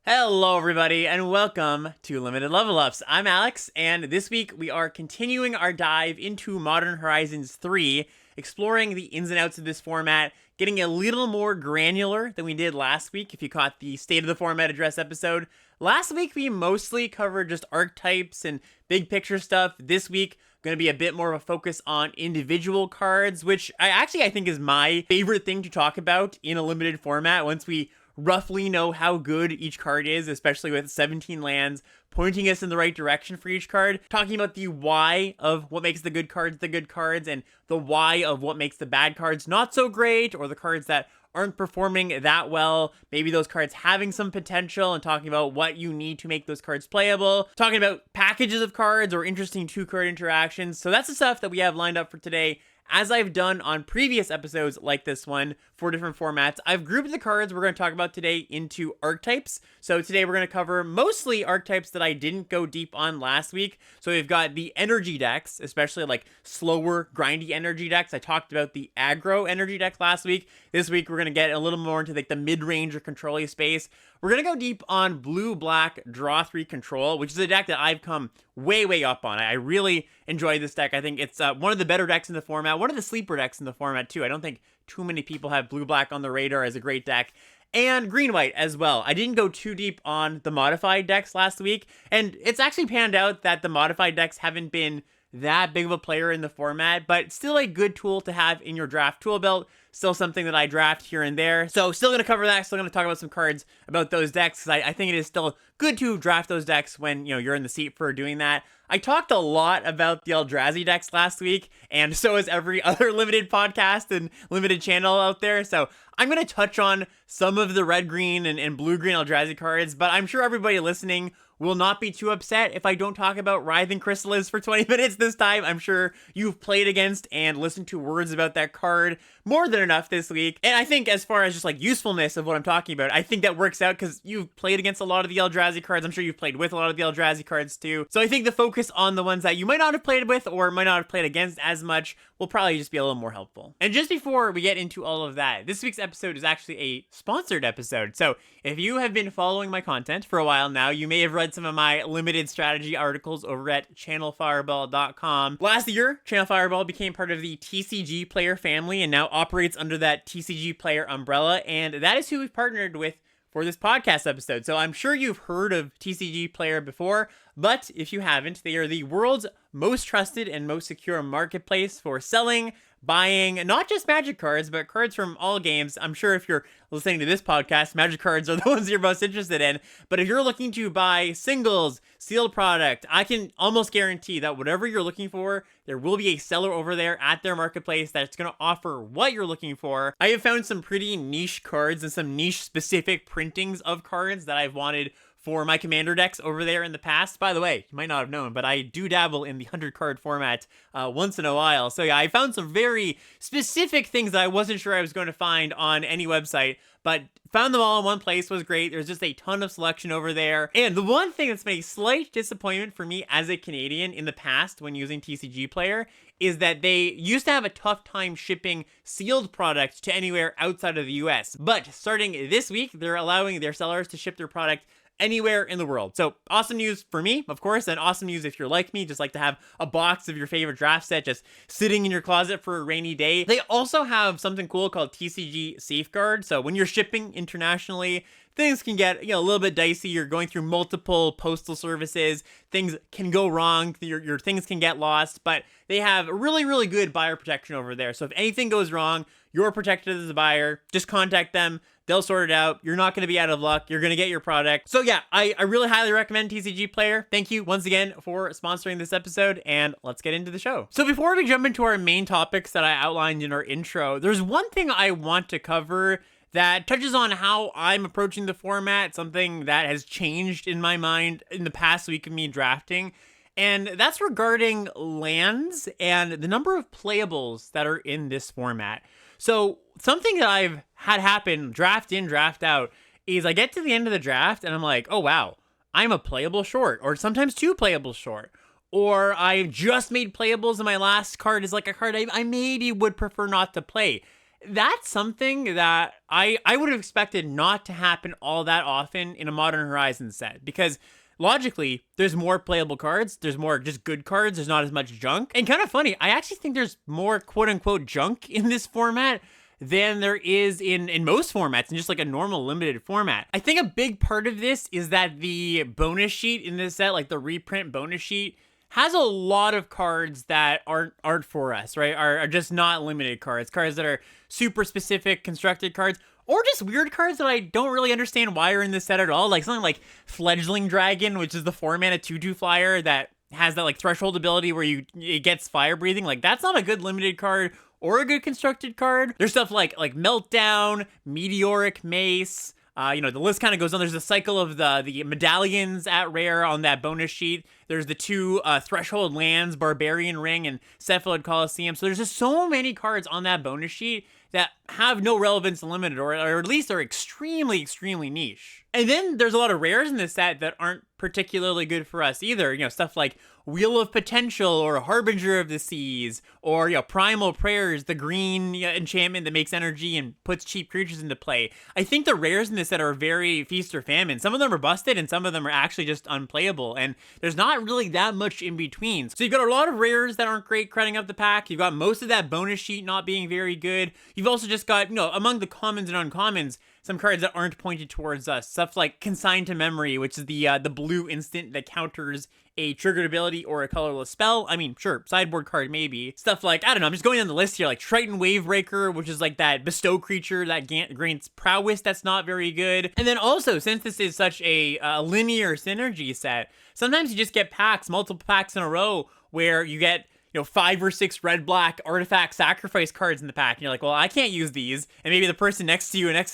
Hello everybody and welcome to Limited Level Ups. I'm Alex and this week we are continuing our dive into Modern Horizons 3, exploring the ins and outs of this format, getting a little more granular than we did last week if you caught the State of the Format Address episode. Last week we mostly covered just archetypes and big picture stuff. This week going to be a bit more of a focus on individual cards, which I think is my favorite thing to talk about in a limited format once we roughly know how good each card is, especially with 17 lands pointing us in the right direction for each card. Talking about the why of what makes the good cards and the why of what makes the bad cards not so great, or the cards that aren't performing that well, maybe those cards having some potential, and talking about what you need to make those cards playable. Talking about packages of cards or interesting two-card interactions. So that's the stuff that we have lined up for today. As I've done on previous episodes like this one for different formats, I've grouped the cards we're going to talk about today into archetypes. So today we're going to cover mostly archetypes that I didn't go deep on last week. So we've got the energy decks, especially like slower, grindy energy decks. I talked about the aggro energy deck last week. This week we're going to get a little more into like the mid-range or control-y space. We're going to go deep on blue-black draw 3 control, which is a deck that I've come way up on. I really enjoy this deck. I think it's one of the better decks in the format, one of the sleeper decks in the format too. I don't think too many people have blue-black on the radar as a great deck. And green-white as well. I didn't go too deep on the modified decks last week, and it's actually panned out that the modified decks haven't been that big of a player in the format, but still a good tool to have in your draft tool belt. Still something that I draft here and there. So still going to cover that. Still going to talk about some cards about those decks, because I think it is still good to draft those decks when, you know, you're in the seat for doing that. I talked a lot about the Eldrazi decks last week, and so is every other limited podcast and limited channel out there. So I'm going to touch on some of the red-green and blue-green Eldrazi cards, but I'm sure everybody listening will not be too upset if I don't talk about Writhing Chrysalis for 20 minutes this time. I'm sure you've played against and listened to words about that card more than enough this week. And I think as far as just like usefulness of what I'm talking about, I think that works out because you've played against a lot of the Eldrazi cards. I'm sure you've played with a lot of the Eldrazi cards too. So I think the focus on the ones that you might not have played with or might not have played against as much will probably just be a little more helpful. And just before we get into all of that, this week's episode is actually a sponsored episode. So if you have been following my content for a while now, you may have read some of my limited strategy articles over at channelfireball.com. Last year, Channel Fireball became part of the TCGplayer family and now operates under that TCGplayer umbrella, and that is who we've partnered with for this podcast episode. So I'm sure you've heard of TCGplayer before, but if you haven't, they are the world's most trusted and most secure marketplace for selling, buying, not just Magic cards, but cards from all games. I'm sure if you're listening to this podcast, Magic cards are the ones you're most interested in. But if you're looking to buy singles, sealed product, I can almost guarantee that whatever you're looking for, there will be a seller over there at their marketplace that's going to offer what you're looking for. I have found some pretty niche cards and some niche specific printings of cards that I've wanted for my commander decks over there in the past. By the way, you might not have known, but I do dabble in the 100 card format once in a while. So yeah, I found some very specific things that I wasn't sure I was going to find on any website, but found them all in one place. Was great. There's just a ton of selection over there. And the one thing that's been a slight disappointment for me as a Canadian in the past when using TCGplayer is that they used to have a tough time shipping sealed product to anywhere outside of the US. But starting this week, they're allowing their sellers to ship their product anywhere in the world. So awesome news for me, of course, and awesome news if you're like me, just like to have a box of your favorite draft set just sitting in your closet for a rainy day. They also have something cool called TCG Safeguard. So when you're shipping internationally, things can get, a little bit dicey. You're going through multiple postal services. Things can go wrong. Your things can get lost, but they have really good buyer protection over there. So if anything goes wrong, you're protected as a buyer. Just contact them. They'll sort it out. You're not going to be out of luck. You're going to get your product. So yeah, I really highly recommend TCGplayer. Thank you once again for sponsoring this episode, and let's get into the show. So before we jump into our main topics that I outlined in our intro, there's one thing I want to cover that touches on how I'm approaching the format, something that has changed in my mind in the past week of me drafting. And that's regarding lands and the number of playables that are in this format. So something that I've had happen draft in, draft out is I get to the end of the draft and I'm like, oh wow, I'm a playable short, or sometimes two playables short. Or I just made playables and my last card is like a card I maybe would prefer not to play. That's something that I would have expected not to happen all that often in a Modern Horizons set, because logically, there's more playable cards, there's more just good cards, there's not as much junk. And kind of funny, I actually think there's more quote-unquote junk in this format than there is in most formats, in just like a normal limited format. I think a big part of this is that the bonus sheet in this set, like the reprint bonus sheet, has a lot of cards that aren't for us, right? Are just not limited cards that are super specific constructed cards, or just weird cards that I don't really understand why are in this set at all. Like something like Fledgling Dragon, which is the 4-mana 2/2 flyer that has that like threshold ability where it gets fire breathing. Like that's not a good limited card or a good constructed card. There's stuff like Meltdown, Meteoric Mace. The list kind of goes on. There's a cycle of the medallions at rare on that bonus sheet. There's the 2 threshold lands, Barbarian Ring and Cephalid Coliseum. So there's just so many cards on that bonus sheet that have no relevance to limited, or at least are extremely, extremely niche. And then there's a lot of rares in this set that aren't particularly good for us either. Stuff like Wheel of Potential or Harbinger of the Seas, or Primal Prayers, the green enchantment that makes energy and puts cheap creatures into play. I think the rares in this set are very feast or famine. Some of them are busted and some of them are actually just unplayable, and there's not really that much in between. So you've got a lot of rares that aren't great creding up the pack. You've got most of that bonus sheet not being very good. You've also just got, among the commons and uncommons, some cards that aren't pointed towards us. Stuff like Consigned to Memory, which is the blue instant that counters a triggered ability or a colorless spell. I mean, sure, sideboard card maybe. Stuff like, I don't know, I'm just going down the list here, like Triton Wavebreaker, which is like that bestow creature that grants prowess that's not very good. And then also, since this is such a linear synergy set, sometimes you just get packs, multiple packs in a row, where you get 5 or 6 red-black artifact sacrifice cards in the pack. And you're like, well, I can't use these. And maybe the person next to you and next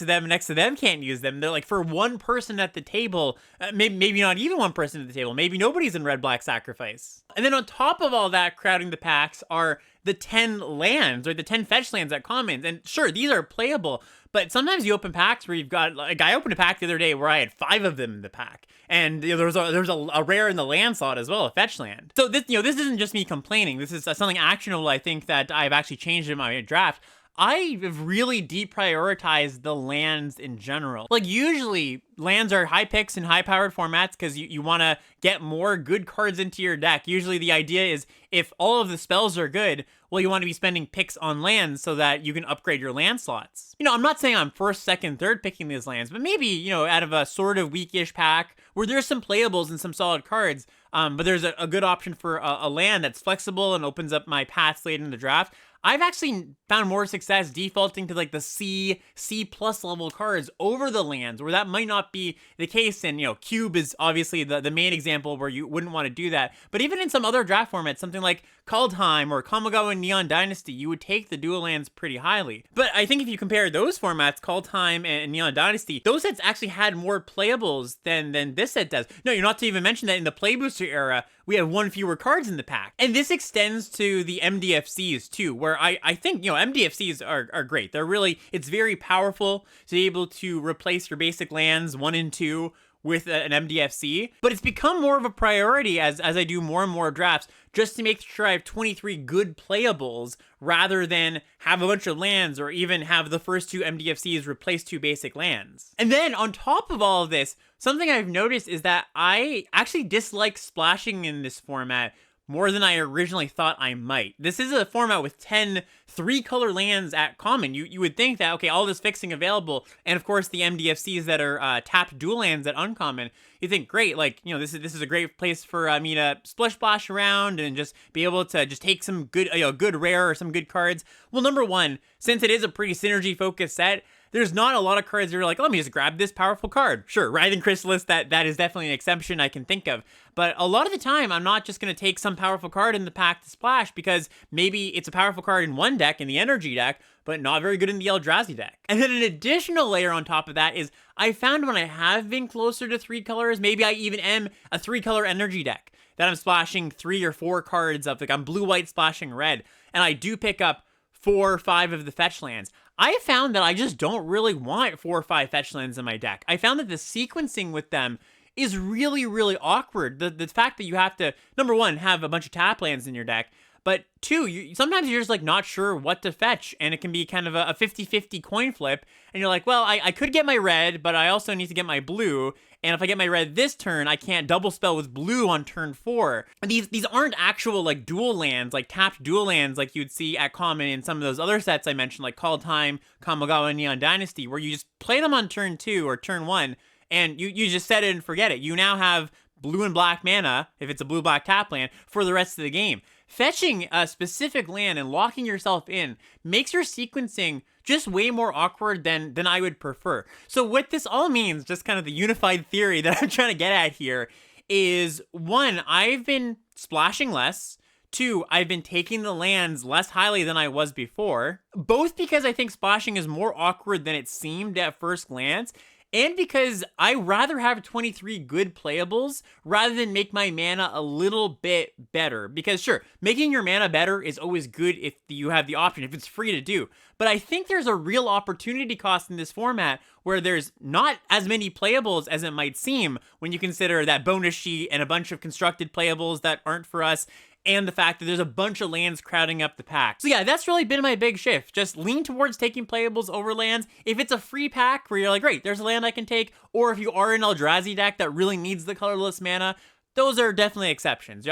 to them can't use them. They're like, for one person at the table, maybe not even one person at the table. Maybe nobody's in red-black sacrifice. And then on top of all that, crowding the packs are the 10 lands, or the 10 fetch lands at commons. And sure, these are playable, but sometimes you open packs where you've got, like, I opened a pack the other day where I had 5 of them in the pack. And there was a rare in the land slot as well, a fetch land. So this isn't just me complaining. This is something actionable, I think, that I've actually changed in my draft. I have really deprioritized the lands in general. Like, usually lands are high picks in high powered formats because you want to get more good cards into your deck. Usually the idea is, if all of the spells are good, well, you want to be spending picks on lands so that you can upgrade your land slots. I'm not saying I'm first, second, third picking these lands, but maybe, out of a sort of weakish pack where there's some playables and some solid cards, but there's a good option for a land that's flexible and opens up my paths late in the draft. I've actually found more success defaulting to like the C+ level cards over the lands, where that might not be the case. And, Cube is obviously the main example where you wouldn't want to do that. But even in some other draft formats, something like Kaldheim or Kamigawa Neon Dynasty, you would take the dual lands pretty highly. But I think if you compare those formats, Kaldheim and Neon Dynasty, those sets actually had more playables than this set does. No, you're not to even mention that in the Play Booster era, we have 1 fewer cards in the pack. And this extends to the MDFCs too, where I think, MDFCs are great. They're really, it's very powerful to be able to replace your basic lands 1 and 2 with an MDFC, but it's become more of a priority as I do more and more drafts, just to make sure I have 23 good playables rather than have a bunch of lands, or even have the first 2 MDFCs replace 2 basic lands. And then on top of all of this, something I've noticed is that I actually dislike splashing in this format more than I originally thought I might. This is a format with 10 3-color lands at common. You would think that, okay, all this fixing available, and of course the MDFCs that are tapped dual lands at uncommon, you think, great, like, this is a great place for me to splash around and just be able to just take some good, good rare or some good cards. Well, number one, since it is a pretty synergy-focused set, there's not a lot of cards that are like, let me just grab this powerful card. Sure, Writhing Chrysalis, that is definitely an exception I can think of. But a lot of the time, I'm not just going to take some powerful card in the pack to splash, because maybe it's a powerful card in one deck, in the energy deck, but not very good in the Eldrazi deck. And then an additional layer on top of that is, I found when I have been closer to 3 colors, maybe I even am a 3-color energy deck, that I'm splashing 3 or 4 cards of, like I'm blue-white splashing red, and I do pick up 4 or 5 of the fetch lands. I found that I just don't really want 4 or 5 fetch lands in my deck. I found that the sequencing with them is really, really awkward. The fact that you have to, number one, have a bunch of tap lands in your deck, But two, sometimes you're just like not sure what to fetch, and it can be kind of a 50-50 coin flip. And you're like, well, I could get my red, but I also need to get my blue. And if I get my red this turn, I can't double spell with blue on turn 4. And these aren't actual like dual lands, like tapped dual lands like you'd see at common in some of those other sets I mentioned, like Call Time, Kamigawa, Neon Dynasty, where you just play them on turn 2 or turn 1, and you just set it and forget it. You now have blue and black mana, if it's a blue-black tap land, for the rest of the game. Fetching a specific land and locking yourself in makes your sequencing just way more awkward than I would prefer. So what this all means, just kind of the unified theory that I'm trying to get at here, is 1, I've been splashing less. 2, I've been taking the lands less highly than I was before, both because I think splashing is more awkward than it seemed at first glance, and because I rather have 23 good playables rather than make my mana a little bit better. Because sure, making your mana better is always good if you have the option, if it's free to do. But I think there's a real opportunity cost in this format where there's not as many playables as it might seem when you consider that bonus sheet and a bunch of constructed playables that aren't for us, and the fact that there's a bunch of lands crowding up the pack. So yeah, that's really been my big shift. Just lean towards taking playables over lands. If it's a free pack where you're like, great, there's a land I can take, or if you are an Eldrazi deck that really needs the colorless mana, those are definitely exceptions.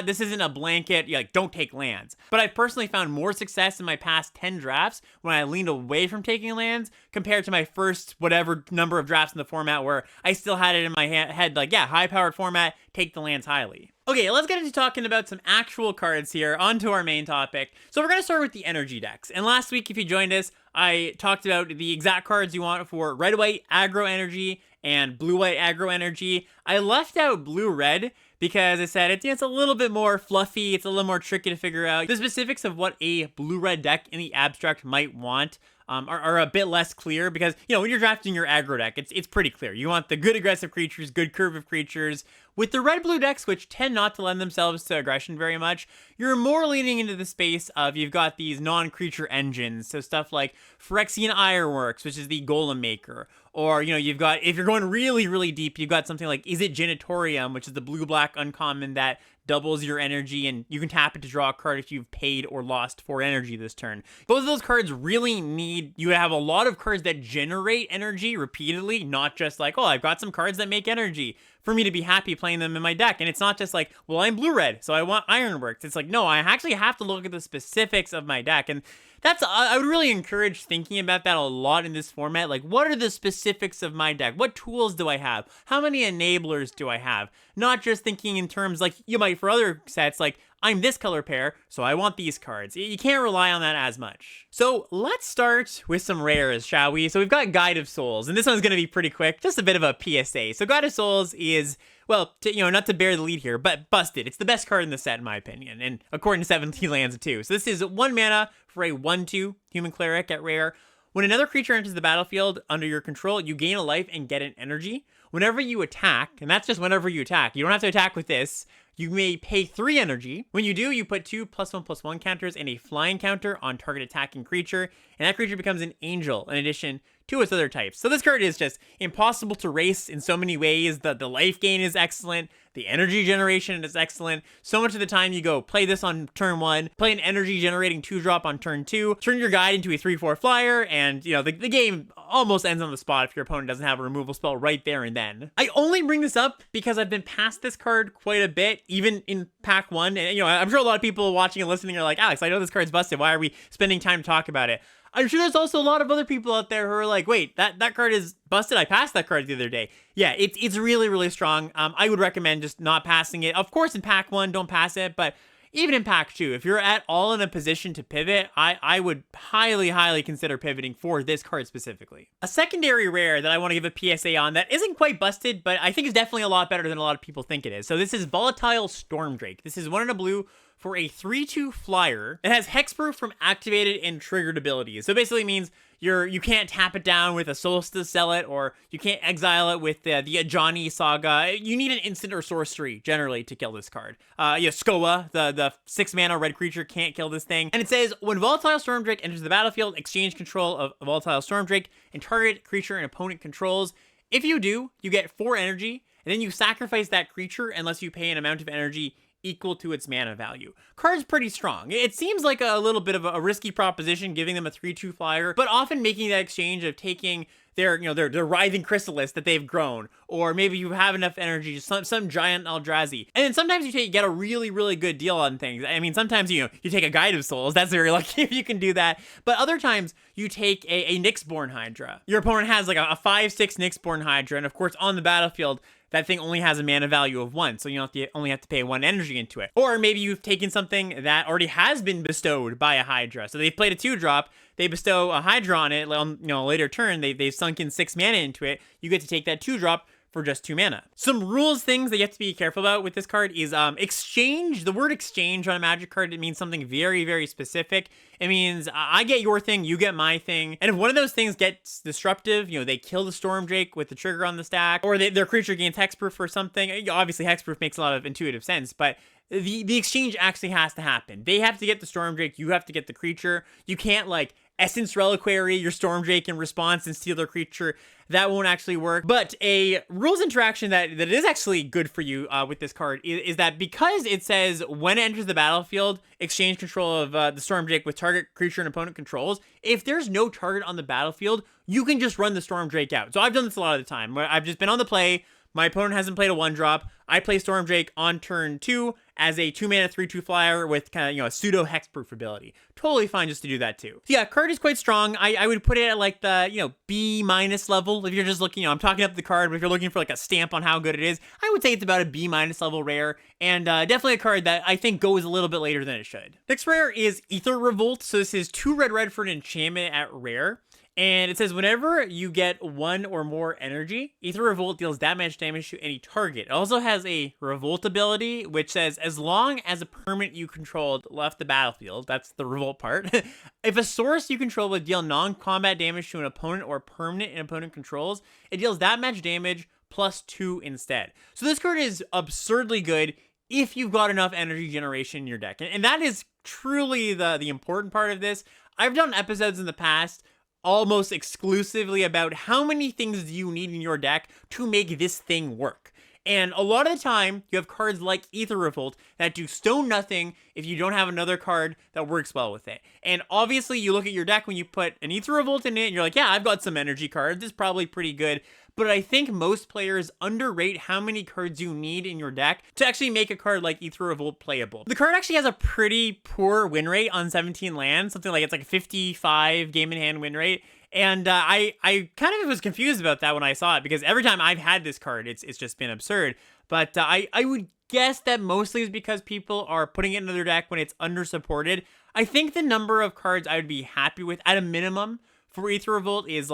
This isn't a blanket, like, don't take lands. But I've personally found more success in my past 10 drafts when I leaned away from taking lands compared to my first whatever number of drafts in the format where I still had it in my head, like, yeah, high-powered format, take the lands highly. Okay, let's get into talking about some actual cards here, onto our main topic. So we're going to start with the energy decks. And last week, if you joined us, I talked about the exact cards you want for red-white aggro energy and blue-white aggro energy. I left out blue-red because I said it's a little bit more fluffy, it's a little more tricky to figure out. The specifics of what a blue-red deck in the abstract might want are a bit less clear because, when you're drafting your aggro deck, it's pretty clear. You want the good aggressive creatures, good curve of creatures. With the red-blue decks, which tend not to lend themselves to aggression very much, you're more leaning into the space of you've got these non-creature engines, so stuff like Phyrexian Ironworks, which is the Golem Maker, or, you've got, if you're going really, really deep, you've got something like Is It Genitorium, which is the blue-black uncommon that doubles your energy, and you can tap it to draw a card if you've paid or lost 4 energy this turn. Both of those cards really need you to have a lot of cards that generate energy repeatedly, not just like, oh, I've got some cards that make energy for me to be happy playing them in my deck. And it's not just like, well, I'm blue-red, so I want Ironworks. It's like, no, I actually have to look at the specifics of my deck. And I would really encourage thinking about that a lot in this format. Like, what are the specifics of my deck? What tools do I have? How many enablers do I have? Not just thinking in terms like you might for other sets, like, I'm this color pair, so I want these cards. You can't rely on that as much. So let's start with some rares, shall we? So we've got Guide of Souls, and this one's going to be pretty quick. Just a bit of a PSA. So Guide of Souls is, well, not to bear the lead here, but busted. It's the best card in the set, in my opinion, and according to 17 lands too. So this is 1 mana for a 1/2 human cleric at rare. When another creature enters the battlefield under your control, you gain a life and get an energy. Whenever you attack, and that's just whenever you attack, you don't have to attack with this, you may pay 3 energy. When you do, you put 2 +1/+1 counters and a flying counter on target attacking creature, and that creature becomes an angel in addition to its other types. So this card is just impossible to race in so many ways. The life gain is excellent. The energy generation is excellent. So much of the time you go play this on turn 1, play an energy generating 2-drop on turn 2, turn your guide into a 3/4 flyer, and the game almost ends on the spot if your opponent doesn't have a removal spell right there and then. I only bring this up because I've been past this card quite a bit, even in pack 1. And I'm sure a lot of people watching and listening are like, Alex, I know this card's busted. Why are we spending time to talk about it? I'm sure there's also a lot of other people out there who are like, wait, that card is busted. I passed that card the other day. Yeah, it's really, really strong. I would recommend just not passing it. Of course, in pack 1, don't pass it, but even in pack 2, if you're at all in a position to pivot, I would highly, highly consider pivoting for this card specifically. A secondary rare that I want to give a PSA on that isn't quite busted, but I think is definitely a lot better than a lot of people think it is. So this is Volatile Stormdrake. This is 1 in a blue for a 3/2 flyer. It has hexproof from activated and triggered abilities. So basically means you can't tap it down with a Solstice Zealot, or you can't exile it with the Ajani Saga. You need an instant or sorcery, generally, to kill this card. Skoa, the 6 mana red creature, can't kill this thing. And it says, when Volatile Stormdrake enters the battlefield, exchange control of Volatile Stormdrake and target creature an opponent controls. If you do, you get 4 energy, and then you sacrifice that creature unless you pay an amount of energy equal to its mana value. Card's pretty strong. It seems like a little bit of a risky proposition giving them a 3/2 flyer, but often making that exchange of taking their writhing chrysalis that they've grown, or maybe you have enough energy, some giant Eldrazi. And then sometimes you get a really, really good deal on things. I mean, sometimes you take a Guide of Souls. That's very lucky if you can do that. But other times you take a Nyxborn Hydra. Your opponent has like a 5/6 Nyxborn Hydra, and of course on the battlefield, that thing only has a mana value of 1, so you only have to pay 1 energy into it. Or maybe you've taken something that already has been bestowed by a Hydra. So they've played a 2-drop, they bestow a Hydra on it, later turn, they've sunk in 6 mana into it, you get to take that 2-drop for just 2 mana. Some rules things that you have to be careful about with this card is exchange. The word exchange on a Magic card, it means something very, very specific. It means I get your thing, you get my thing. And if one of those things gets disruptive, they kill the Stormdrake with the trigger on the stack, or their creature gains hexproof or something. Obviously, hexproof makes a lot of intuitive sense, but the exchange actually has to happen. They have to get the Stormdrake, you have to get the creature. You can't Essence Reliquary your Stormdrake in response and steal their creature. That won't actually work. But a rules interaction that is actually good for you with this card is that because it says when it enters the battlefield, exchange control of the Stormdrake with target creature and opponent controls. If there's no target on the battlefield, you can just run the Stormdrake out. So I've done this a lot of the time where I've just been on the play. My opponent hasn't played a 1-drop. I play Stormdrake on turn 2 as a 2-mana 3/2 flyer with kind of, a pseudo hexproof ability. Totally fine just to do that too. So yeah, card is quite strong. I would put it at the, B- level. If you're just looking, I'm talking up the card, but if you're looking for a stamp on how good it is, I would say it's about a B- level rare, and definitely a card that I think goes a little bit later than it should. Next rare is Aether Revolt. So this is 2 red for an enchantment at rare. And it says whenever you get 1 or more energy, Aether Revolt deals damage to any target. It also has a Revolt ability, which says as long as a permanent you controlled left the battlefield, that's the Revolt part, if a source you control would deal non-combat damage to an opponent or permanent an opponent controls, it deals that much damage plus 2 instead. So this card is absurdly good if you've got enough energy generation in your deck. And that is truly the important part of this. I've done episodes in the past almost exclusively about how many things do you need in your deck to make this thing work. And a lot of the time, you have cards like Aether Revolt that do stone nothing if you don't have another card that works well with it. And obviously, you look at your deck when you put an Aether Revolt in it, and you're like, yeah, I've got some energy cards. This is probably pretty good. But I think most players underrate how many cards you need in your deck to actually make a card like Aether Revolt playable. The card actually has a pretty poor win rate on 17 lands, something like it's like a 55 game in hand win rate. And I kind of was confused about that when I saw it, because every time I've had this card, it's just been absurd. But I would guess that mostly is because people are putting it in their deck when it's under-supported. I think the number of cards I would be happy with at a minimum for Aether Revolt is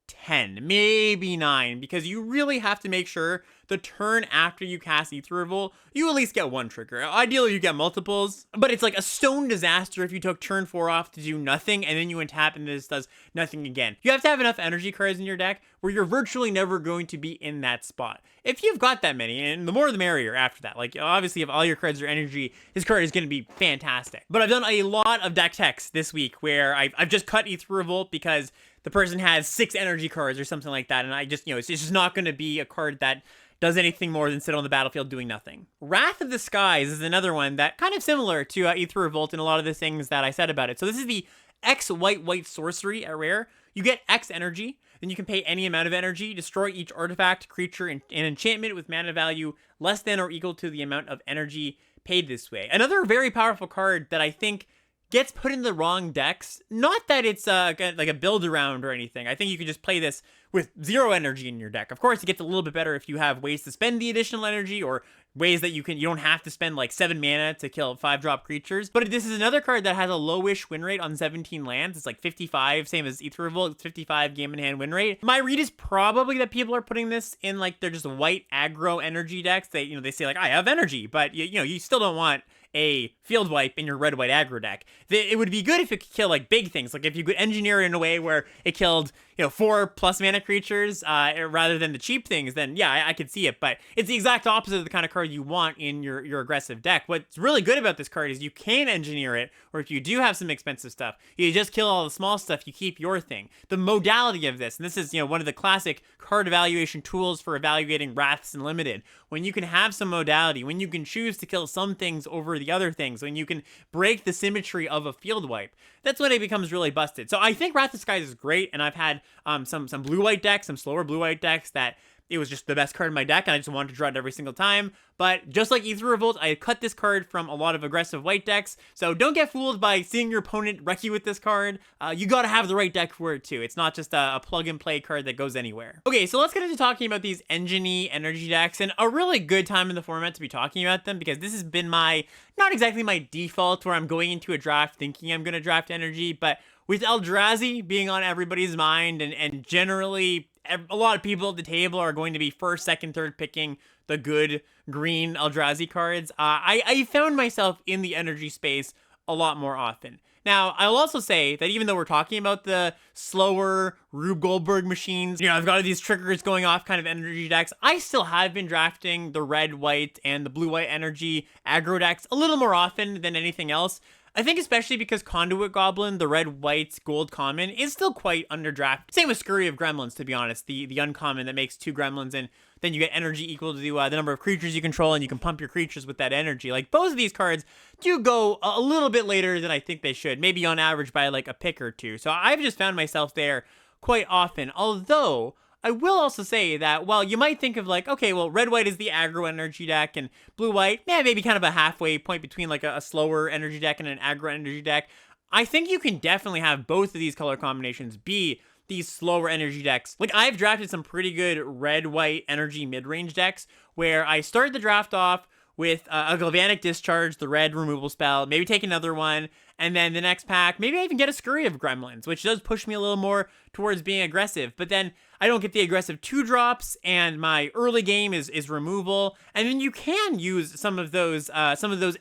10, maybe 9, because you really have to make sure the turn after you cast Aether Revolt, you at least get 1 trigger. Ideally, you get multiples, but it's like a stone disaster if you took turn 4 off to do nothing, and then you untap and this does nothing again. You have to have enough energy cards in your deck where you're virtually never going to be in that spot. If you've got that many, and the more the merrier after that. Obviously, if all your cards are energy, this card is going to be fantastic. But I've done a lot of deck techs this week where I've just cut Aether Revolt because the person has 6 energy cards or something like that, and I just, it's just not going to be a card that does anything more than sit on the battlefield doing nothing. Wrath of the Skies is another one that kind of similar to Aether Revolt in a lot of the things that I said about it. So this is the X white sorcery at rare. You get X energy, then you can pay any amount of energy, destroy each artifact, creature, and enchantment with mana value less than or equal to the amount of energy paid this way. Another very powerful card that I think gets put in the wrong decks. Not that it's like a build around or anything. I think you can just play this with 0 energy in your deck. Of course, it gets a little bit better if you have ways to spend the additional energy, or ways that you don't have to spend 7 mana to kill 5-drop creatures. But this is another card that has a lowish win rate on 17 lands. It's 55, same as Aether Revolt. It's 55 game in hand win rate. My read is probably that people are putting this in they're just white aggro energy decks. They say I have energy, but you still don't want a field wipe in your red-white aggro deck. It would be good if it could kill like big things, like if you could engineer it in a way where it killed 4+ mana creatures rather than the cheap things. Then yeah, I could see it. But it's the exact opposite of the kind of card you want in your aggressive deck. What's really good about this card is you can engineer it, or if you do have some expensive stuff, you just kill all the small stuff. You keep your thing. The modality of this, and this is one of the classic card evaluation tools for evaluating Wraths and Limited. When you can have some modality, when you can choose to kill some things over the other things, when you can break the symmetry of a field wipe, that's when it becomes really busted. So I think Wrath of Skies is great, and I've had some blue-white decks, some slower blue-white decks that it was just the best card in my deck, and I just wanted to draw it every single time. But just like Aether Revolt, I cut this card from a lot of aggressive white decks, so don't get fooled by seeing your opponent wreck you with this card. You gotta have the right deck for it too. It's not just a plug-and-play card that goes anywhere. Okay, so let's get into talking about these engine-y energy decks, and a really good time in the format to be talking about them, because this has been not exactly my default, where I'm going into a draft thinking I'm gonna draft energy, but with Eldrazi being on everybody's mind, and generally a lot of people at the table are going to be first, second, third picking the good green Eldrazi cards, I found myself in the energy space a lot more often. Now, I'll also say that even though we're talking about the slower Rube Goldberg machines, I've got these triggers going off kind of energy decks, I still have been drafting the red, white, and the blue-white energy aggro decks a little more often than anything else. I think especially because Conduit Goblin, the red, white, gold common, is still quite underdrafted. Same with Scurry of Gremlins, to be honest, the uncommon that makes 2 gremlins, and then you get energy equal to the number of creatures you control, and you can pump your creatures with that energy. Like, both of these cards do go a little bit later than I think they should, maybe on average by like a pick or two. So I've just found myself there quite often, although I will also say that while you might think of like, okay, well, red-white is the aggro energy deck, and blue-white, maybe kind of a halfway point between like a slower energy deck and an aggro energy deck, I think you can definitely have both of these color combinations be these slower energy decks. Like, I've drafted some pretty good red-white energy mid-range decks where I started the draft off with a Galvanic Discharge, the red removal spell, maybe take another one, and then the next pack, maybe I even get a Scurry of Gremlins, which does push me a little more towards being aggressive. But then I don't get the aggressive 2-drops, and my early game is removal. And then you can use some of those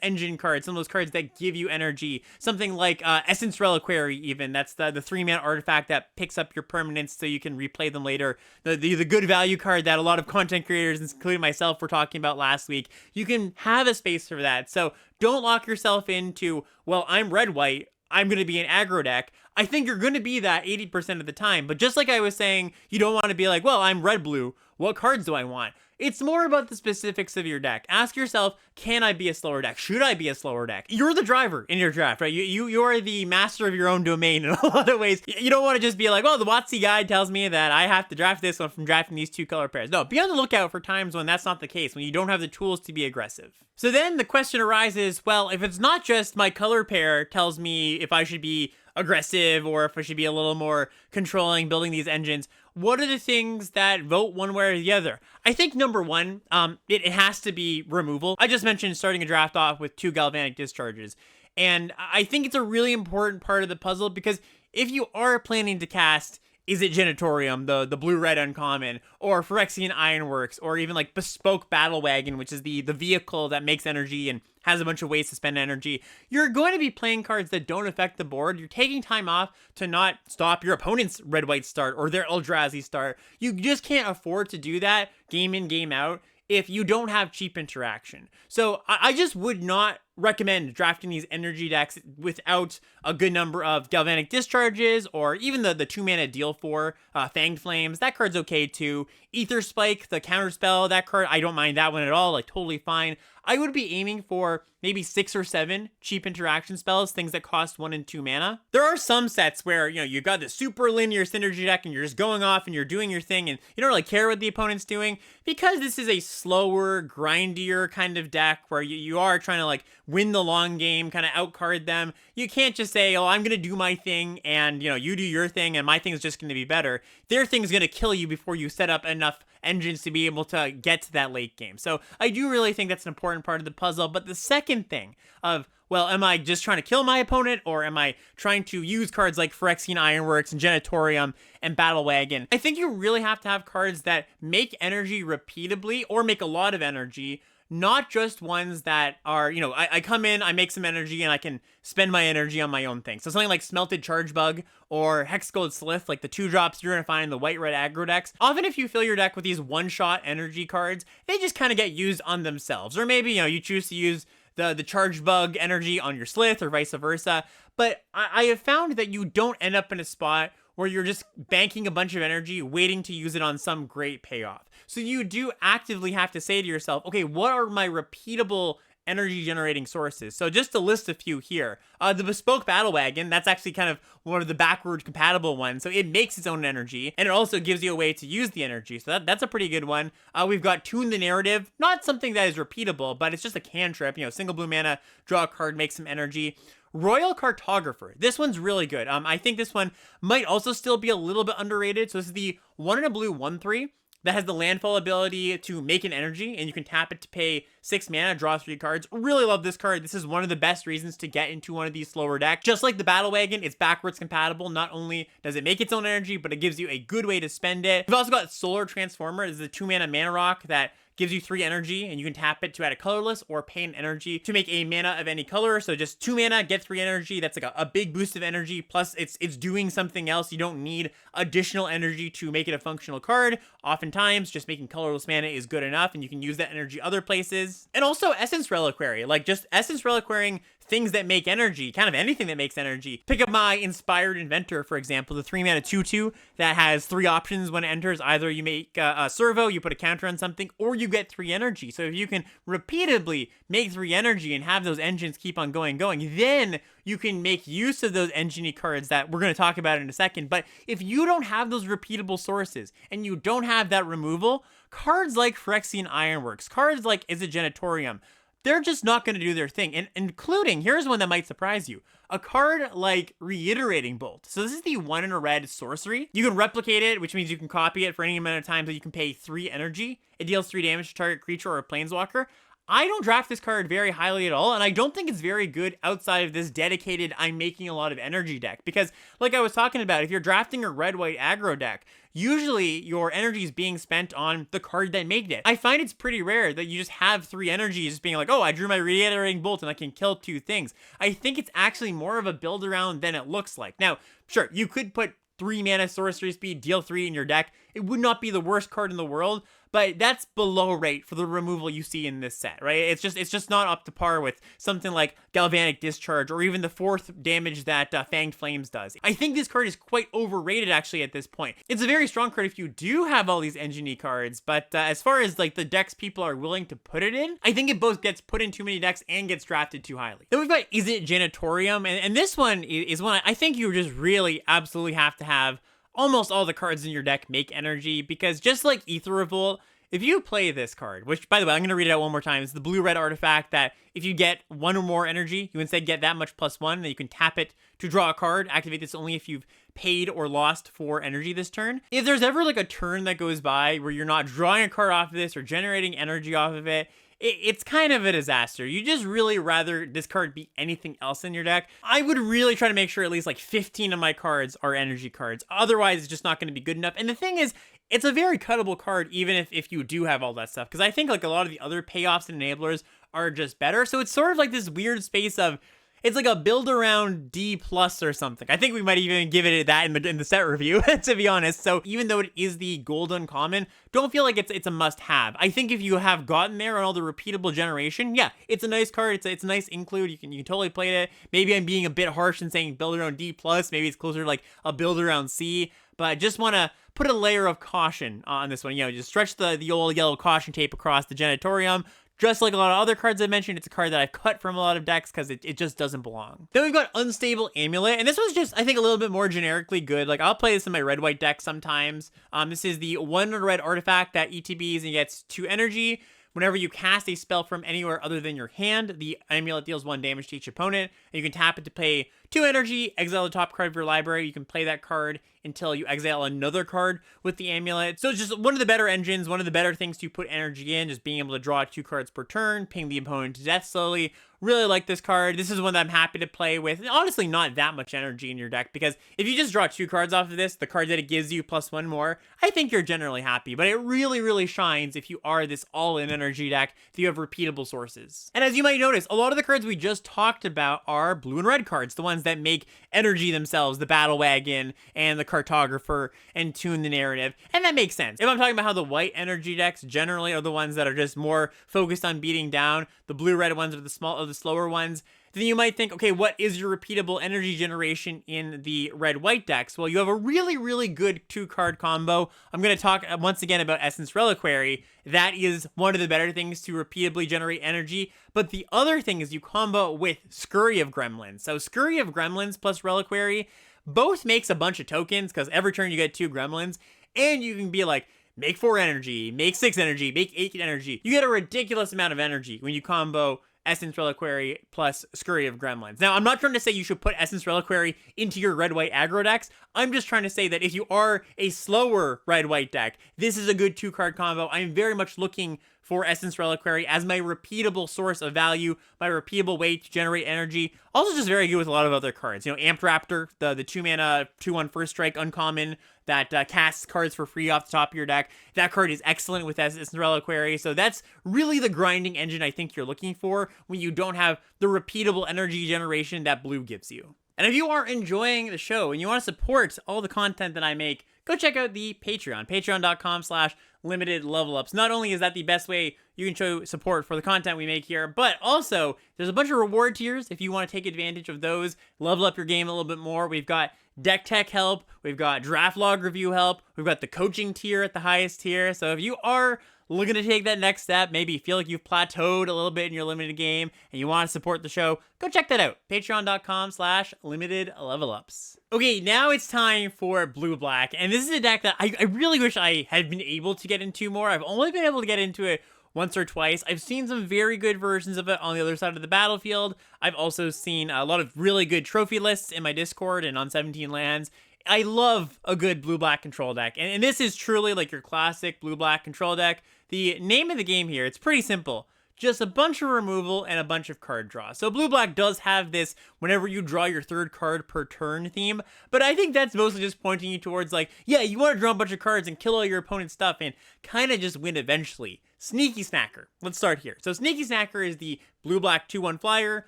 engine cards, some of those cards that give you energy. Something like Essence Reliquary, even. That's the 3-mana artifact that picks up your permanents so you can replay them later. The good value card that a lot of content creators, including myself, were talking about last week. You can have a space for that. So don't lock yourself into, well, I'm red-white, I'm going to be an aggro deck. I think you're going to be that 80% of the time. But just like I was saying, you don't want to be like, well, I'm red-blue, what cards do I want? It's more about the specifics of your deck. Ask yourself, can I be a slower deck? Should I be a slower deck? You're the driver in your draft, right? You are the master of your own domain in a lot of ways. You don't want to just be like, well, the WotC guide tells me that I have to draft this one from drafting these 2 color pairs. No, be on the lookout for times when that's not the case, when you don't have the tools to be aggressive. So then the question arises, well, if it's not just my color pair tells me if I should be aggressive or if I should be a little more controlling, building these engines, what are the things that vote one way or the other? I think number one, it has to be removal. I just mentioned starting a draft off with 2 Galvanic Discharges. And I think it's a really important part of the puzzle, because if you are planning to cast, is it Genitorium, the blue-red uncommon, or Phyrexian Ironworks, or even like Bespoke Battle Wagon, which is the vehicle that makes energy and has a bunch of ways to spend energy, you're going to be playing cards that don't affect the board. You're taking time off to not stop your opponent's red-white start or their Eldrazi start. You just can't afford to do that game in, game out if you don't have cheap interaction. So I just would not recommend drafting these energy decks without a good number of Galvanic Discharges, or even the 2-mana deal for Fanged Flames. That card's okay too. Ether Spike, the counterspell, that card, I don't mind that one at all, like totally fine. I would be aiming for maybe 6 or 7 cheap interaction spells, things that cost 1 and 2 mana. There are some sets where, you got this super linear synergy deck and you're just going off and you're doing your thing and you don't really care what the opponent's doing, because this is a slower, grindier kind of deck where you are trying to like win the long game, kind of outcard them. You can't just say, oh, I'm going to do my thing and, you do your thing and my thing is just going to be better. Their thing's going to kill you before you set up enough engines to be able to get to that late game. So I do really think that's an important part of the puzzle. But the second thing of, well, am I just trying to kill my opponent, or am I trying to use cards like Phyrexian Ironworks and Genitorium and Battle Wagon? I think you really have to have cards that make energy repeatably, or make a lot of energy, not just ones that are, I come in, I make some energy, and I can spend my energy on my own thing. So something like Smelted Charge Bug or Hex Gold Slith, like the 2-drops you're going to find in the white-red aggro decks. Often if you fill your deck with these one-shot energy cards, they just kind of get used on themselves. Or maybe, you choose to use the Charge Bug energy on your Slith or vice versa. But I have found that you don't end up in a spot where you're just banking a bunch of energy, waiting to use it on some great payoff. So you do actively have to say to yourself, okay, what are my repeatable energy generating sources? So just to list a few here, the Bespoke Battle Wagon, that's actually kind of one of the backward compatible ones. So it makes its own energy, and it also gives you a way to use the energy. So that's a pretty good one. We've got Tune the Narrative, not something that is repeatable, but it's just a cantrip, single blue mana, draw a card, make some energy. Royal Cartographer. This one's really good. I think this one might also still be a little bit underrated. So this is the 1 in a blue 1/3 that has the landfall ability to make an energy, and you can tap it to pay 6 mana, draw 3 cards. Really love this card. This is one of the best reasons to get into one of these slower decks. Just like the Battle Wagon, it's backwards compatible. Not only does it make its own energy, but it gives you a good way to spend it. We've also got Solar Transformer. This is a 2 mana rock that gives you 3 energy, and you can tap it to add a colorless or pay an energy to make a mana of any color. So just 2 mana, get 3 energy. That's like a big boost of energy. Plus, it's doing something else. You don't need additional energy to make it a functional card. Oftentimes, just making colorless mana is good enough, and you can use that energy other places. And also Essence Reliquary, like just Essence Reliquarying things that make energy, kind of anything that makes energy. Pick up my Inspired Inventor, for example, the 3 mana 2/2 that has 3 options when it enters. Either you make a servo, you put a counter on something, or you get 3 energy. So if you can repeatedly make 3 energy and have those engines keep on going, then you can make use of those engine cards that we're going to talk about in a second. But if you don't have those repeatable sources and you don't have that removal, cards like Phyrexian Ironworks, cards like Isogenitorium, they're just not going to do their thing. And including, here's one that might surprise you, a card like Reiterating Bolt. So this is the 1 in a red sorcery. You can replicate it, which means you can copy it for any amount of times that you can pay 3 energy. It deals 3 damage to target creature or a planeswalker. I don't draft this card very highly at all, and I don't think it's very good outside of this dedicated I'm making a lot of energy deck. Because, like I was talking about, if you're drafting a red-white aggro deck, usually your energy is being spent on the card that made it. I find it's pretty rare that you just have 3 energies just being like, oh, I drew my Reiterating Bolt and I can kill 2 things. I think it's actually more of a build around than it looks like. Now, sure, you could put 3 mana sorcery speed, deal 3 in your deck. It would not be the worst card in the world, but that's below rate for the removal you see in this set, right? It's just not up to par with something like Galvanic Discharge or even the 4th damage that Fanged Flames does. I think this card is quite overrated actually at this point. It's a very strong card if you do have all these engineer cards, but as far as like the decks people are willing to put it in, I think it both gets put in too many decks and gets drafted too highly. Then we've got Isogenitorium, and this one is one I think you just really absolutely have to have almost all the cards in your deck make energy, because just like Aether Revolt, if you play this card, which, by the way, I'm going to read it out one more time. It's the blue-red artifact that if you get 1 or more energy, you instead get that much +1, then you can tap it to draw a card. Activate this only if you've paid or lost 4 energy this turn. If there's ever like a turn that goes by where you're not drawing a card off of this or generating energy off of it, it's kind of a disaster. You just really rather this card be anything else in your deck. I would really try to make sure at least like 15 of my cards are energy cards. Otherwise, it's just not going to be good enough. And the thing is, it's a very cuttable card even if you do have all that stuff. Because I think like a lot of the other payoffs and enablers are just better. So it's sort of like this weird space of, it's like a build around D+ or something. I think we might even give it that in the set review, to be honest. So even though it is the gold uncommon, don't feel like it's a must-have. I think if you have gotten there on all the repeatable generation, yeah, it's a nice card. It's a nice include. You can totally play it. Maybe I'm being a bit harsh in saying build around D+. Maybe it's closer to like a build around C. But I just want to put a layer of caution on this one. Just stretch the old yellow caution tape across the Genitorium. Just like a lot of other cards I mentioned, it's a card that I've cut from a lot of decks because it just doesn't belong. Then we've got Unstable Amulet, and this one's just, I think, a little bit more generically good. Like, I'll play this in my red-white deck sometimes. This is the 1 red artifact that ETBs and gets 2 energy. Whenever you cast a spell from anywhere other than your hand, the amulet deals 1 damage to each opponent, and you can tap it to pay 2 energy, exile the top card of your library. You can play that card until you exile another card with the amulet. So it's just one of the better engines, one of the better things to put energy in, just being able to draw 2 cards per turn, ping the opponent to death slowly. Really like this card. This is one that I'm happy to play with. And honestly, not that much energy in your deck, because if you just draw 2 cards off of this, the card that it gives you plus 1 more, I think you're generally happy. But it really, really shines if you are this all-in energy deck, if you have repeatable sources. And as you might notice, a lot of the cards we just talked about are blue and red cards, the ones that make energy themselves, the Battle Wagon and the Cartographer, and tune the narrative. And that makes sense. If I'm talking about how the white energy decks generally are the ones that are just more focused on beating down, the blue-red ones are the slower ones, then you might think, okay, what is your repeatable energy generation in the red-white decks? Well, you have a really, really good 2-card combo. I'm going to talk once again about Essence Reliquary. That is one of the better things to repeatably generate energy. But the other thing is you combo with Scurry of Gremlins. So Scurry of Gremlins plus Reliquary both makes a bunch of tokens, because every turn you get 2 Gremlins, and you can be like, make 4 energy, make 6 energy, make 8 energy. You get a ridiculous amount of energy when you combo Essence Reliquary plus Scurry of Gremlins. Now, I'm not trying to say you should put Essence Reliquary into your red-white aggro decks. I'm just trying to say that if you are a slower red-white deck, this is a good 2-card combo. I'm very much looking for Essence Reliquary as my repeatable source of value, my repeatable way to generate energy. Also just very good with a lot of other cards. You know, Amped Raptor, the 2-mana 2/1 first strike uncommon that casts cards for free off the top of your deck. That card is excellent with Essence Reliquary. So that's really the grinding engine I think you're looking for when you don't have the repeatable energy generation that blue gives you. And if you are enjoying the show and you want to support all the content that I make, go check out the Patreon, patreon.com/limitedlevelups. Not only is that the best way you can show support for the content we make here, but also there's a bunch of reward tiers if you want to take advantage of those, level up your game a little bit more. We've got deck tech help, we've got draft log review help, we've got the coaching tier at the highest tier. So if you are looking to take that next step, maybe you feel like you've plateaued a little bit in your limited game and you want to support the show, go check that out. Patreon.com/limitedlevelups. Okay, now it's time for Blue Black. And this is a deck that I really wish I had been able to get into more. I've only been able to get into it once or twice. I've seen some very good versions of it on the other side of the battlefield. I've also seen a lot of really good trophy lists in my Discord and on 17 lands. I love a good blue-black control deck, and this is truly like your classic blue-black control deck. The name of the game here, it's pretty simple. Just a bunch of removal and a bunch of card draw. So blue-black does have this whenever you draw your 3rd card per turn theme, but I think that's mostly just pointing you towards like, yeah, you want to draw a bunch of cards and kill all your opponent's stuff and kind of just win eventually. Sneaky Snacker. Let's start here. So Sneaky Snacker is the blue-black 2/1 flyer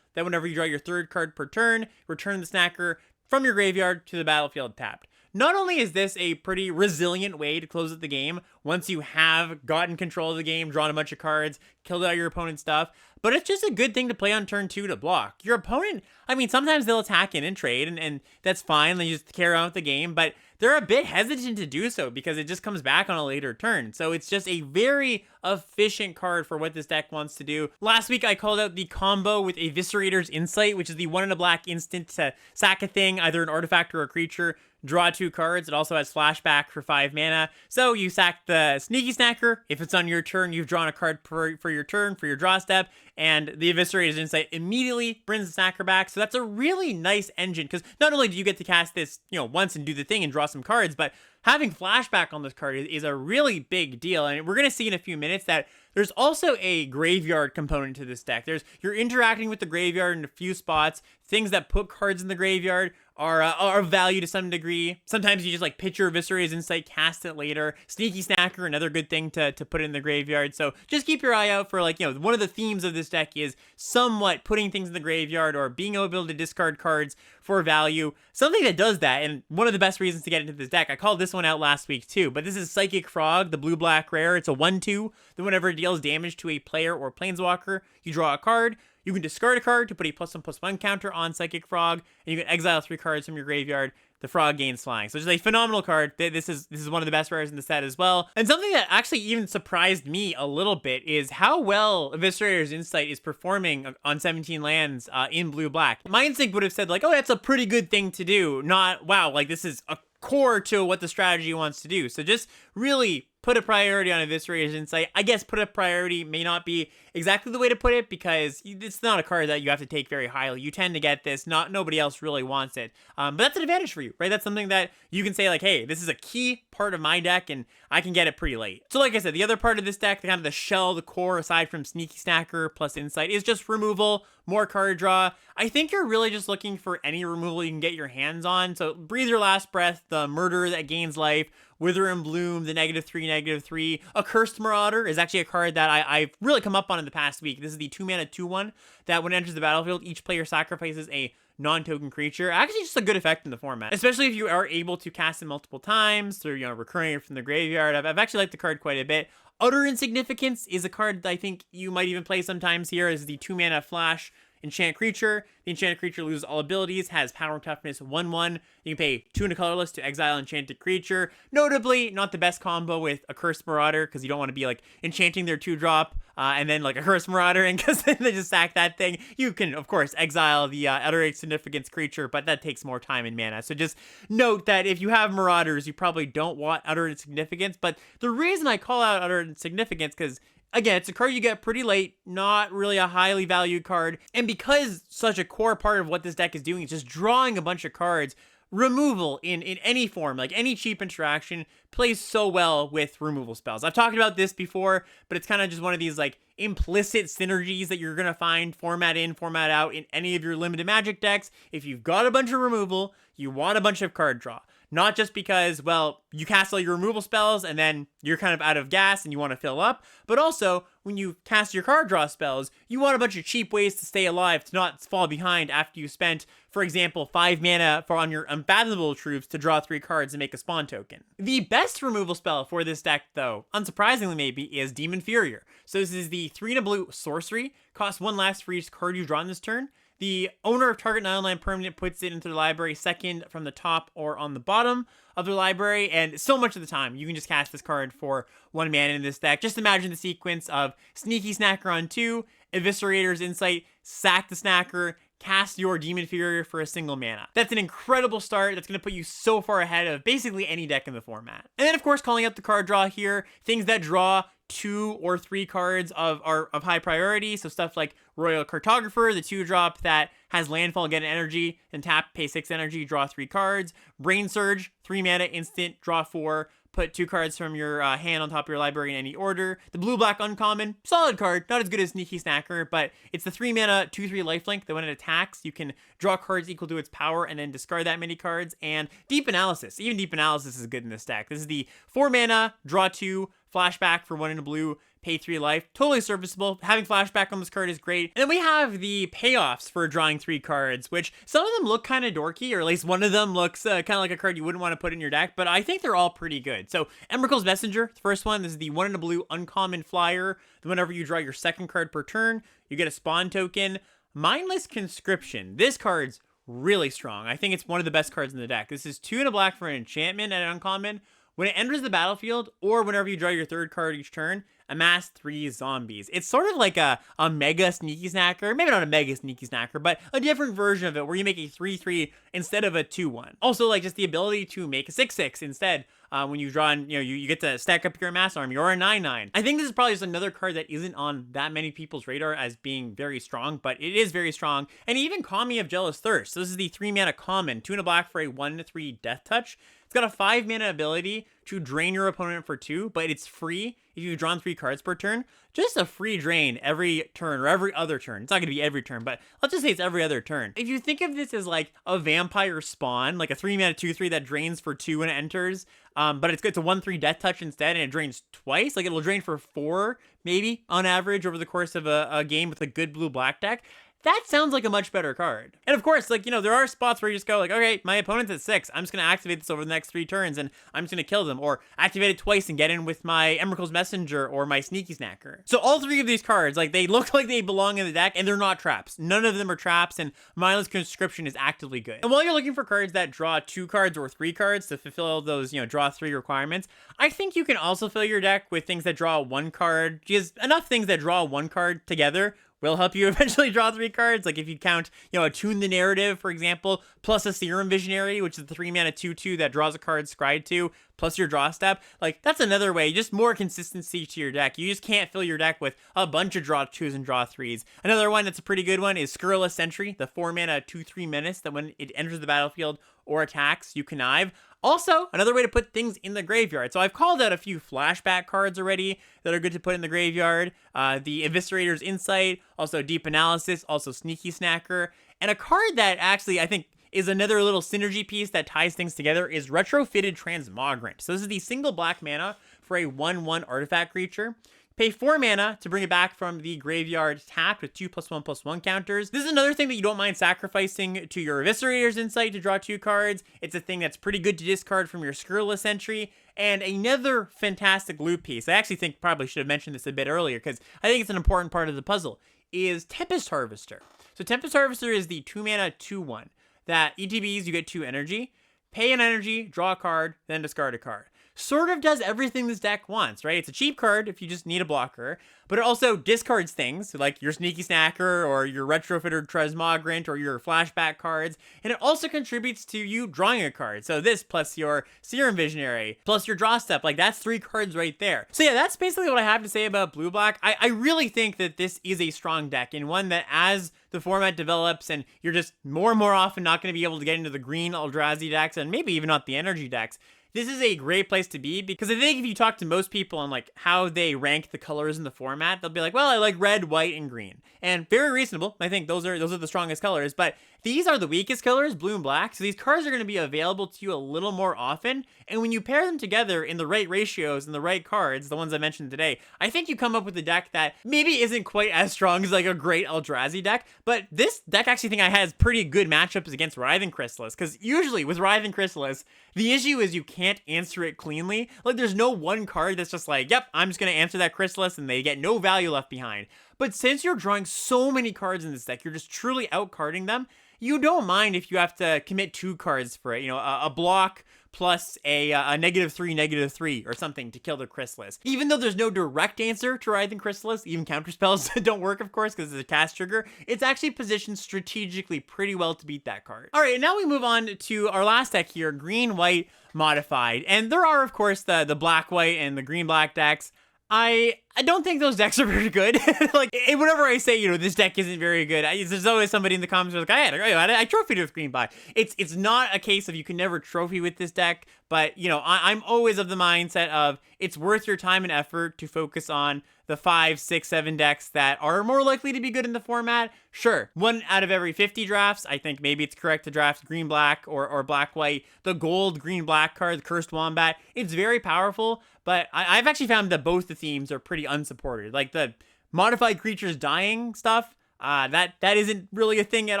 that whenever you draw your 3rd card per turn, return the Snacker from your graveyard to the battlefield tapped. Not only is this a pretty resilient way to close out the game, once you have gotten control of the game, drawn a bunch of cards, killed out your opponent's stuff, but it's just a good thing to play on turn 2 to block. Your opponent, I mean, sometimes they'll attack in and trade, and that's fine, they just carry on with the game, but they're a bit hesitant to do so because it just comes back on a later turn. So it's just a very efficient card for what this deck wants to do. Last week, I called out the combo with Eviscerator's Insight, which is the 1 in a black instant to sack a thing, either an artifact or a creature, draw 2 cards. It also has flashback for 5 mana. So you sack the Sneaky Snacker. If it's on your turn, you've drawn a card for your turn, for your draw step, and the Eviscerator's Insight immediately brings the Snacker back. So that's a really nice engine, because not only do you get to cast this, once and do the thing and draw some cards, but having flashback on this card is a really big deal. And we're going to see in a few minutes that there's also a graveyard component to this deck. You're interacting with the graveyard in a few spots. Things that put cards in the graveyard are of value to some degree. Sometimes you just like pitch your Eviscerator's Insight, cast it later. Sneaky Snacker, another good thing to put in the graveyard. So just keep your eye out for one of the themes of this deck is somewhat putting things in the graveyard or being able to discard cards for value. Something that does that, and one of the best reasons to get into this deck, I called this one out last week too, but this is Psychic Frog, the blue-black rare. It's a 1/2 that whenever it deals damage to a player or planeswalker, you draw a card. You can discard a card to put a +1/+1 counter on Psychic Frog, and you can exile 3 cards from your graveyard. The frog gains flying. So it's a phenomenal card. This is one of the best rares in the set as well. And something that actually even surprised me a little bit is how well Eviscerator's Insight is performing on 17 lands in blue-black. My instinct would have said like, oh, that's a pretty good thing to do. Not, wow, like this is a core to what the strategy wants to do. So just really put a priority on Eviscerator's Insight. I guess put a priority may not be exactly the way to put it, because it's not a card that you have to take very highly. You tend to get this, nobody else really wants it. But that's an advantage for you, right? That's something that you can say like, hey, this is a key part of my deck and I can get it pretty late. So like I said, the other part of this deck, the kind of the shell, the core, aside from Sneaky Snacker plus Insight, is just removal, more card draw. I think you're really just looking for any removal you can get your hands on. So Breathe Your Last Breath, the Murder that gains life, Wither and Bloom, the -3/-3. A Cursed Marauder is actually a card that I've really come up on in the past week. This is the 2-mana 2/1 that when it enters the battlefield, each player sacrifices a non-token creature. Actually just a good effect in the format, especially if you are able to cast it multiple times through, recurring it from the graveyard. I've actually liked the card quite a bit. Utter Insignificance is a card that I think you might even play sometimes here as the 2-mana flash enchant creature. The enchanted creature loses all abilities, has power and toughness 1/1. You can pay 2 and a colorless to exile enchanted creature. Notably, not the best combo with a Cursed Marauder, because you don't want to be like enchanting their 2-drop and then like a Cursed Marauder, and because then they just sack that thing. You can, of course, exile the Utter Insignificance creature, but that takes more time and mana. So just note that if you have Marauders, you probably don't want Utter Insignificance. But the reason I call out Utter Insignificance, because again, it's a card you get pretty late, not really a highly valued card. And because such a core part of what this deck is doing is just drawing a bunch of cards, removal in any form, like any cheap interaction, plays so well with removal spells. I've talked about this before, but it's kind of just one of these like implicit synergies that you're going to find format in, format out in any of your limited Magic decks. If you've got a bunch of removal, you want a bunch of card draw. Not just because, well, you cast all your removal spells and then you're kind of out of gas and you want to fill up, but also when you cast your card draw spells, you want a bunch of cheap ways to stay alive, to not fall behind after you spent, for example, 5 mana on your Unfathomable Troops to draw 3 cards and make a spawn token. The best removal spell for this deck, though, unsurprisingly maybe, is Demon Furior. So this is the 3 and a blue sorcery, costs 1 last for each card you draw in this turn. The owner of target 9/9 permanent puts it into the library second from the top or on the bottom of their library, and so much of the time you can just cast this card for 1 mana in this deck. Just imagine the sequence of Sneaky Snacker on 2, Eviscerator's Insight, sack the Snacker, cast your Demon Furior for a single mana. That's an incredible start. That's going to put you so far ahead of basically any deck in the format. And then, of course, calling out the card draw here, things that draw 2 or 3 cards of high priority. So stuff like Royal Cartographer, the 2-drop that has landfall, get an energy, and tap, pay 6 energy, draw 3 cards. Brain Surge, 3 mana, instant, draw 4. Put 2 cards from your hand on top of your library in any order. The blue-black uncommon, solid card, not as good as Sneaky Snacker, but it's the 3 mana, 2/3 lifelink that when it attacks, you can draw cards equal to its power and then discard that many cards. And Deep Analysis, even Deep Analysis is good in this deck. This is the 4 mana, draw 2, flashback for 1 in a blue, pay 3 life. Totally serviceable. Having flashback on this card is great. And then we have the payoffs for drawing 3 cards, which some of them look kind of dorky, or at least one of them looks kind of like a card you wouldn't want to put in your deck, but I think they're all pretty good. So Emrakul's Messenger, the first one, this is the 1 in a blue uncommon flyer. Whenever you draw your second card per turn, you get a spawn token. Mindless Conscription. This card's really strong. I think it's one of the best cards in the deck. This is 2 and a black for an enchantment and an uncommon. When it enters the battlefield, or whenever you draw your 3rd card each turn, amass 3 zombies. It's sort of like a mega Sneaky Snacker. Maybe not a mega Sneaky Snacker, but a different version of it where you make a 3/3 instead of a 2/1. Also, like just the ability to make a 6/6 instead. When you draw in, you get to stack up your amass army, or a 9/9. I think this is probably just another card that isn't on that many people's radar as being very strong, but it is very strong. And even Kami of Jealous Thirst. So this is the 3 mana common, 2 and a black for a 1/3 death touch. It's got a 5 mana ability to drain your opponent for 2, but it's free if you've drawn 3 cards per turn. Just a free drain every turn, or every other turn. It's not going to be every turn, but let's just say it's every other turn. If you think of this as like a vampire spawn, like a 3 mana 2/3 that drains for 2 when it enters, but it's a 1/3 death touch instead, and it drains twice. Like it'll drain for 4, maybe, on average over the course of a game with a good blue-black deck. That sounds like a much better card. And of course, like, there are spots where you just go like, okay, my opponent's at 6. I'm just going to activate this over the next 3 turns and I'm just going to kill them. Or activate it twice and get in with my Emrakul's Messenger or my Sneaky Snacker. So all 3 of these cards, like, they look like they belong in the deck and they're not traps. None of them are traps, and Mindless Conscription is actively good. And while you're looking for cards that draw 2 cards or 3 cards to fulfill those, draw 3 requirements, I think you can also fill your deck with things that draw 1 card. Because enough things that draw 1 card together will help you eventually draw 3 cards. Like if you count, Attune the Narrative, for example, plus a Serum Visionary, which is the 3 mana 2/2 that draws a card scryed to, plus your draw step. Like, that's another way, just more consistency to your deck. You just can't fill your deck with a bunch of draw 2s and draw 3s. Another one that's a pretty good one is Scurrilous Sentry, the 4-mana 2/3 menace that when it enters the battlefield or attacks, you connive. Also, another way to put things in the graveyard. So I've called out a few flashback cards already that are good to put in the graveyard. The Eviscerator's Insight, also Deep Analysis, also Sneaky Snacker. And a card that actually, I think, is another little synergy piece that ties things together is Retrofitted Transmogrant. So this is the single black mana for a 1/1 artifact creature. Pay 4 mana to bring it back from the graveyard tapped with 2+1/+1 counters. This is another thing that you don't mind sacrificing to your Eviscerator's Insight to draw 2 cards. It's a thing that's pretty good to discard from your Scurrilous Entry. And another fantastic loot piece, I actually think probably should have mentioned this a bit earlier because I think it's an important part of the puzzle, is Tempest Harvester. So Tempest Harvester is the 2-mana 2/1 that ETBs, you get 2 energy, pay an energy, draw a card, then discard a card. Sort of does everything this deck wants, right? It's a cheap card if you just need a blocker, but it also discards things like your Sneaky Snacker or your Retrofitted Transmogrant or your flashback cards, and it also contributes to you drawing a card. So this plus your Serum Visionary plus your draw step, like that's 3 cards right there. So yeah, that's basically what I have to say about blue-black. I really think that this is a strong deck and one that as the format develops and you're just more and more often not going to be able to get into the green Eldrazi decks and maybe even not the energy decks, this is a great place to be because I think if you talk to most people on like how they rank the colors in the format, they'll be like, well, I like red, white, and green. And very reasonable. I think those are the strongest colors, but these are the weakest colors, blue and black. So these cards are going to be available to you a little more often. And when you pair them together in the right ratios and the right cards, the ones I mentioned today, I think you come up with a deck that maybe isn't quite as strong as like a great Eldrazi deck, but this deck actually think I has pretty good matchups against Writhing Chrysalis because usually with Writhing Chrysalis, the issue is you can't answer it cleanly. Like there's no one card that's just like, yep, I'm just going to answer that Chrysalis and they get no value left behind. But since you're drawing so many cards in this deck, you're just truly outcarding them. You don't mind if you have to commit 2 cards for it, you know, a block plus a -3/-3 or something to kill the Chrysalis. Even though there's no direct answer to Writhing Chrysalis, even counterspells don't work, of course, because it's a cast trigger, it's actually positioned strategically pretty well to beat that card. All right, and now we move on to our last deck here, green-white modified. And there are, of course, the black-white and the green-black decks. I don't think those decks are very good. Like, whenever I say, you know, this deck isn't very good, there's always somebody in the comments who's like, I trophied with green black. It's not a case of you can never trophy with this deck, but, you know, I'm always of the mindset of it's worth your time and effort to focus on the 5, 6, 7 decks that are more likely to be good in the format. Sure, 1 out of every 50 drafts, I think maybe it's correct to draft green-black or black-white. The gold green-black card, the Cursed Wombat, it's very powerful, but I've actually found that both the themes are pretty unsupported. Like the modified creatures dying stuff, that isn't really a thing at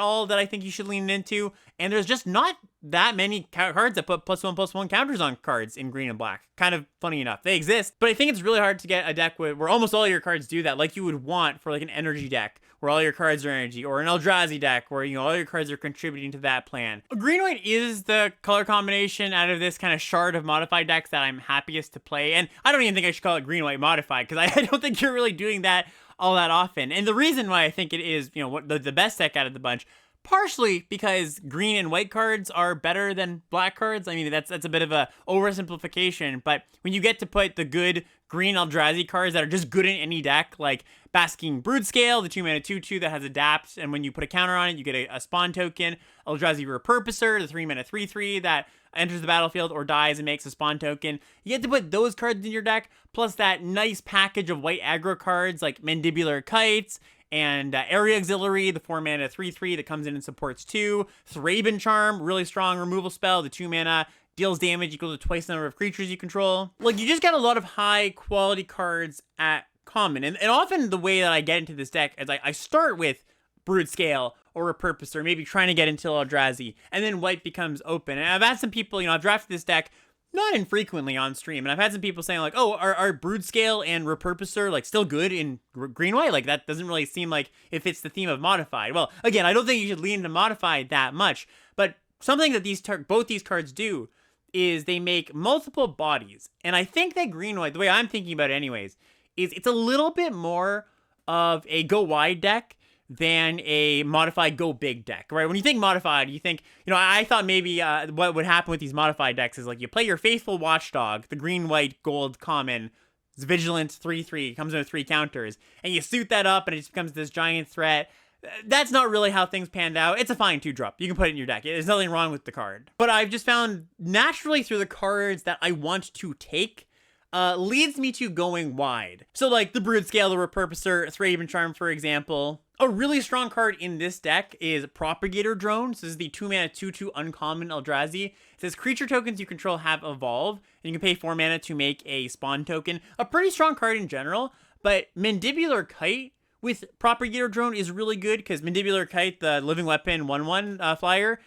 all that I think you should lean into. And there's just not that many cards that put +1/+1 counters on cards in green and black. Kind of funny enough. They exist, but I think it's really hard to get a deck where almost all your cards do that, like you would want for like an energy deck, where all your cards are energy, or an Eldrazi deck, where, you know, all your cards are contributing to that plan. Green-white is the color combination out of this kind of shard of modified decks that I'm happiest to play, and I don't even think I should call it green-white modified, because I don't think you're really doing that all that often. And the reason why I think it is, you know, what the best deck out of the bunch, partially because green and white cards are better than black cards. I mean, that's a bit of a oversimplification, but when you get to put the good green Eldrazi cards that are just good in any deck, like Basking Broodscale, the 2-mana 2/2 that has Adapt, and when you put a counter on it, you get a spawn token. Eldrazi Repurposer, the 3-mana 3/3 that enters the battlefield or dies and makes a spawn token. You get to put those cards in your deck, plus that nice package of white aggro cards like Mandibular Kites and Area Auxiliary, the 4-mana 3/3 that comes in and supports 2. Thraben Charm, really strong removal spell, the 2-mana deals damage equal to twice the number of creatures you control. Like, you just got a lot of high quality cards at common. And often the way that I get into this deck is I start with Broodscale or Repurposer, maybe trying to get into Eldrazi, and then white becomes open. And I've had some people, you know, I've drafted this deck not infrequently on stream, and I've had some people saying like, oh, are Broodscale and Repurposer like still good in green-white? Like, that doesn't really seem like it fits the theme of modified. Well, again, I don't think you should lean into modified that much, but something that both these cards do is they make multiple bodies. And I think that green-white, the way I'm thinking about it anyways, is it's a little bit more of a go wide deck than a modified go big deck, right? When you think modified, you think, I thought maybe what would happen with these modified decks is like you play your faithful Watchdog, the green, white, gold common. It's vigilant 3/3, comes with 3 counters, and you suit that up and it just becomes this giant threat. That's not really how things panned out. It's a fine 2-drop. You can put it in your deck. There's nothing wrong with the card. But I've just found naturally through the cards that I want to take leads me to going wide. So like the Brood Scale, the Repurposer, Thraben Charm, for example. A really strong card in this deck is Propagator Drone. So this is the 2-mana 2/2 uncommon Eldrazi. It says creature tokens you control have evolve, and you can pay 4 mana to make a spawn token. A pretty strong card in general, but Mandibular Kite with Propagator Drone is really good because Mandibular Kite, the living weapon 1/1 flyer,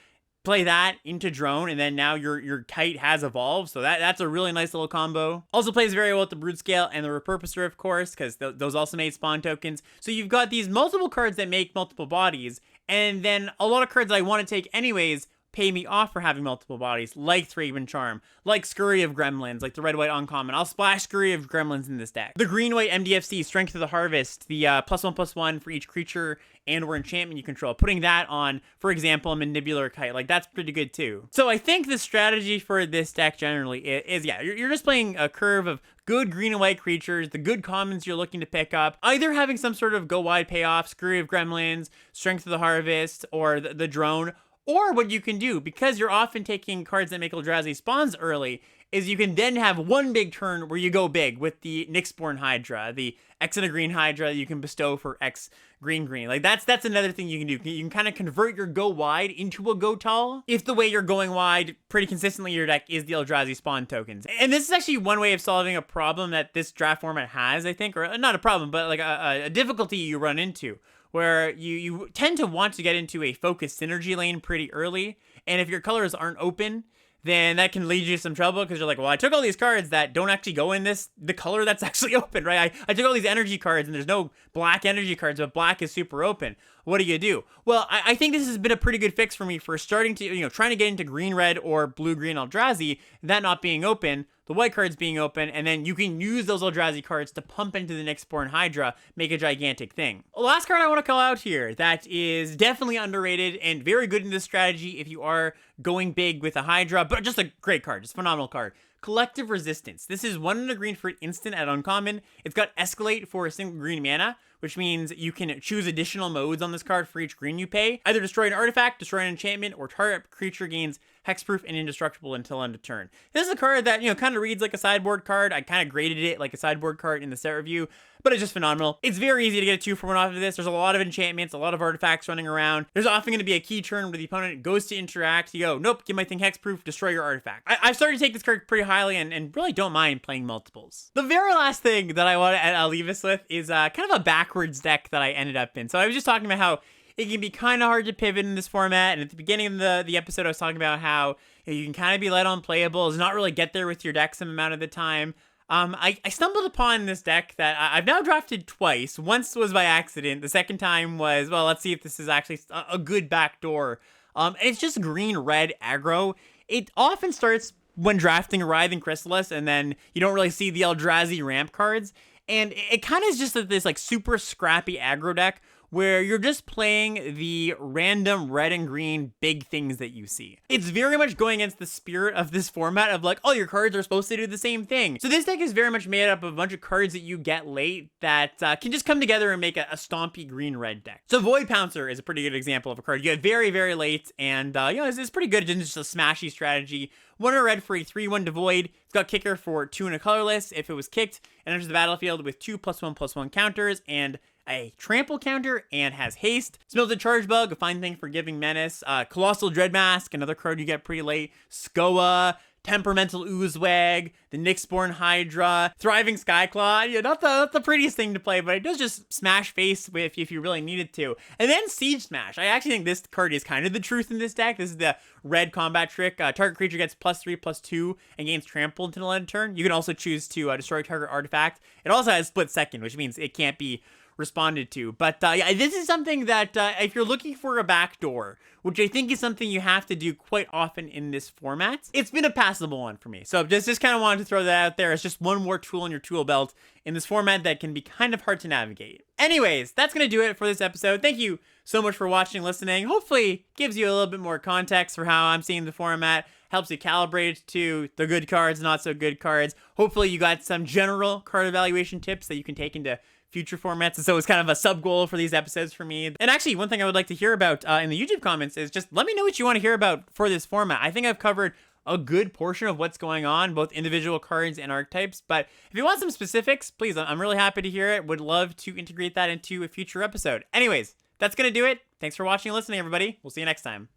play that into drone, and then now your kite has evolved, so that's a really nice little combo. Also plays very well with the Brood Scale and the Repurposer, of course, because those also made spawn tokens. So you've got these multiple cards that make multiple bodies, and then a lot of cards I want to take anyways pay me off for having multiple bodies, like Thraben Charm, like Scurry of Gremlins, like the red-white uncommon. I'll splash Scurry of Gremlins in this deck. The green-white MDFC, Strength of the Harvest, the +1/+1 for each creature and/or enchantment you control. Putting that on, for example, a Mandibular Kite, like that's pretty good too. So I think the strategy for this deck generally is you're just playing a curve of good green and white creatures, the good commons you're looking to pick up, either having some sort of go-wide payoff, Scurry of Gremlins, Strength of the Harvest, or the drone. Or what you can do, because you're often taking cards that make Eldrazi spawns early, is you can then have one big turn where you go big with the Nyxborn Hydra, the X and a green Hydra that you can bestow for X green. Like that's another thing you can do. You can kind of convert your go wide into a go tall if the way you're going wide pretty consistently in your deck is the Eldrazi spawn tokens. And this is actually one way of solving a problem that this draft format has, I think, or not a problem, but like a difficulty you run into, where you tend to want to get into a focused synergy lane pretty early, and if your colors aren't open, then that can lead you to some trouble, because you're like, well, I took all these cards that don't actually go in the color that's actually open, right? I took all these energy cards, and there's no black energy cards, but black is super open. What do? Well, I think this has been a pretty good fix for me for starting to, trying to get into green-red or blue-green Eldrazi, that not being open, the white cards being open, and then you can use those Eldrazi cards to pump into the Nyxborn Hydra, make a gigantic thing. The last card I want to call out here that is definitely underrated and very good in this strategy if you are going big with a Hydra, but just a great card, just a phenomenal card. Collective Resistance. This is 1 and a green for an instant at uncommon. It's got Escalate for a single green mana, which means you can choose additional modes on this card for each green you pay. Either destroy an artifact, destroy an enchantment, or target creature gains hexproof and indestructible until end of turn. This is a card that, kind of reads like a sideboard card. I kind of graded it like a sideboard card in the set review, but it's just phenomenal. It's very easy to get a 2-for-1 off of this. There's a lot of enchantments, a lot of artifacts running around. There's often going to be a key turn where the opponent goes to interact. You go, nope, give my thing hexproof, destroy your artifact. I've started to take this card pretty highly and really don't mind playing multiples. The very last thing that I want to leave us with is kind of a backwards deck that I ended up in. So I was just talking about how it can be kind of hard to pivot in this format, and at the beginning of the episode I was talking about how you can kind of be led on playables, not really get there with your deck some amount of the time. I stumbled upon this deck that I've now drafted twice. Once was by accident. The second time was, well, let's see if this is actually a good backdoor. And it's just green-red aggro. It often starts when drafting a Writhing Chrysalis, and then you don't really see the Eldrazi ramp cards. And it kind of is just this like super scrappy aggro deck where you're just playing the random red and green big things that you see. It's very much going against the spirit of this format of like, oh, your cards are supposed to do the same thing. So this deck is very much made up of a bunch of cards that you get late that can just come together and make a stompy green-red deck. So Void Pouncer is a pretty good example of a card you get very, very late, and it's pretty good. It's just a smashy strategy. 1 and a red for a 3/1 Devoid. It's got kicker for 2 and a colorless. If it was kicked, it enters the battlefield with 2 +1/+1 counters and a trample counter, and has haste. Smelted Charge Bug, a fine thing for giving menace. Colossal Dreadmask, another card you get pretty late. Skoa, Temperamental Oozewag, the Nyxborn Hydra, Thriving Skyclaw. Not the prettiest thing to play, but it does just smash face if you really needed to. And then Siege Smash. I actually think this card is kind of the truth in this deck. This is the red combat trick. Target creature gets +3/+2 and gains trample until end of turn. You can also choose to destroy target artifact. It also has split second, which means it can't be responded to. But yeah, this is something that if you're looking for a backdoor, which I think is something you have to do quite often in this format, it's been a passable one for me. So just kind of wanted to throw that out there as just one more tool in your tool belt in this format that can be kind of hard to navigate. Anyways, that's going to do it for this episode. Thank you so much for watching and listening. Hopefully gives you a little bit more context for how I'm seeing the format, helps you calibrate to the good cards, not so good cards. Hopefully you got some general card evaluation tips that you can take into future formats. And so it's kind of a sub goal for these episodes for me. And actually, one thing I would like to hear about in the YouTube comments is just let me know what you want to hear about for this format. I think I've covered a good portion of what's going on, both individual cards and archetypes. But if you want some specifics, please, I'm really happy to hear it. Would love to integrate that into a future episode. Anyways, that's going to do it. Thanks for watching and listening, everybody. We'll see you next time.